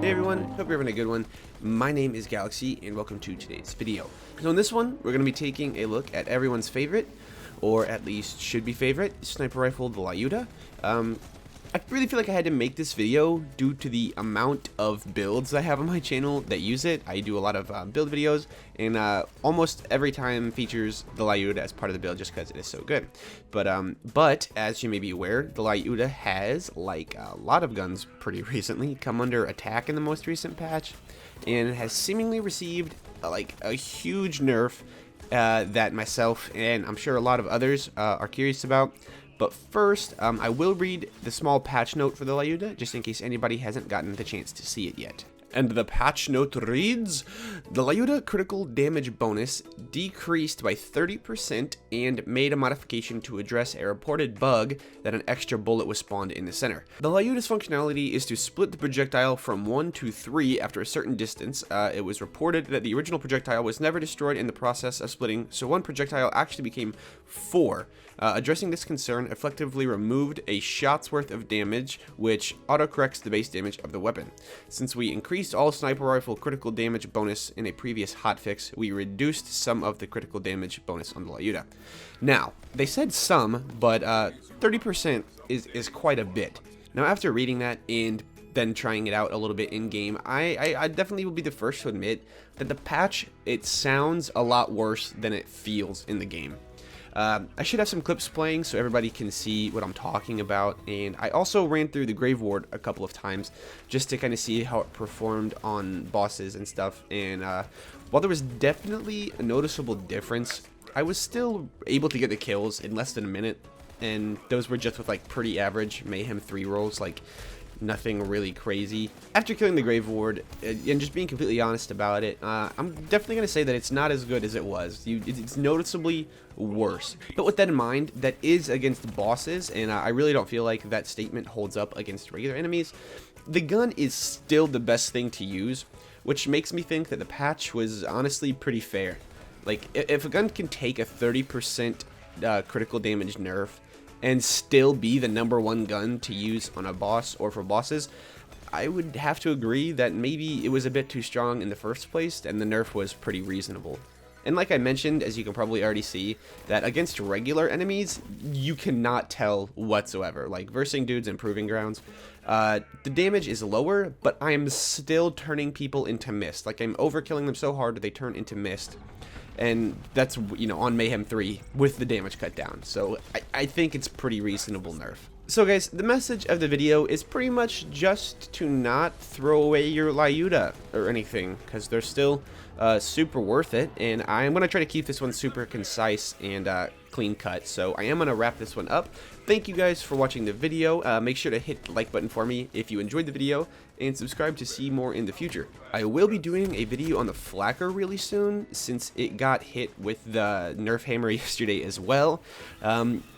Hey everyone, hope you're having a good one. My name is Galaxy and welcome to today's video. So in this one, we're going to be taking a look at everyone's favorite, or at least should be favorite, sniper rifle, the Lyuda. I really feel like I had to make this video due to the amount of builds I have on my channel that use it. I do a lot of build videos, and almost every time features the Lyuda as part of the build just because it is so good. But as you may be aware, the Lyuda has, like a lot of guns pretty recently, come under attack in the most recent patch, and has seemingly received like a huge nerf that myself and I'm sure a lot of others are curious about. But first, I will read the small patch note for the Lyuda, just in case anybody hasn't gotten the chance to see it yet. And the patch note reads, the Lyuda critical damage bonus decreased by 30% and made a modification to address a reported bug that an extra bullet was spawned in the center. The Lyuda's functionality is to split the projectile from 1 to 3 after a certain distance. It was reported that the original projectile was never destroyed in the process of splitting, so one projectile actually became 4. Addressing this concern effectively removed a shot's worth of damage, which autocorrects the base damage of the weapon. Since we increased all sniper rifle critical damage bonus in a previous hotfix, we reduced some of the critical damage bonus on the Lyuda. Now, they said some, but 30% is quite a bit. Now, after reading that and then trying it out a little bit in game, I definitely will be the first to admit that the patch, it sounds a lot worse than it feels in the game. I should have some clips playing so everybody can see what I'm talking about, and I also ran through the Grave Ward a couple of times just to kind of see how it performed on bosses and stuff, and while there was definitely a noticeable difference, I was still able to get the kills in less than a minute, and those were just with like pretty average Mayhem 3 rolls, like nothing really crazy. After killing the Grave Ward and just being completely honest about it, I'm definitely going to say that it's not as good as it was. It's noticeably worse. But with that in mind, that is against bosses, and I really don't feel like that statement holds up against regular enemies. The gun is still the best thing to use, which makes me think that the patch was honestly pretty fair. Like, if a gun can take a 30% critical damage nerf and still be the #1 gun to use on a boss or for bosses, I would have to agree that maybe it was a bit too strong in the first place and the nerf was pretty reasonable. And like I mentioned, as you can probably already see, that against regular enemies, you cannot tell whatsoever. Like, versing dudes in Proving Grounds, the damage is lower, but I am still turning people into mist. Like, I'm overkilling them so hard that they turn into mist. And that's, you know, on Mayhem 3 with the damage cut down. So I think it's pretty reasonable nerf. So guys, the message of the video is pretty much just to not throw away your Lyuda or anything, because they're still super worth it. And I'm going to try to keep this one super concise and clean cut. So I am going to wrap this one up. Thank you guys for watching the video. Make sure to hit the like button for me if you enjoyed the video, and subscribe to see more in the future. I will be doing a video on the Flacker really soon, since it got hit with the Nerf hammer yesterday as well.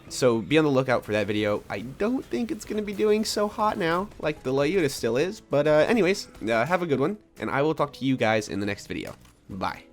So be on the lookout for that video. I don't think it's going to be doing so hot now, like the Lyuda still is. But anyways, have a good one, and I will talk to you guys in the next video. Bye.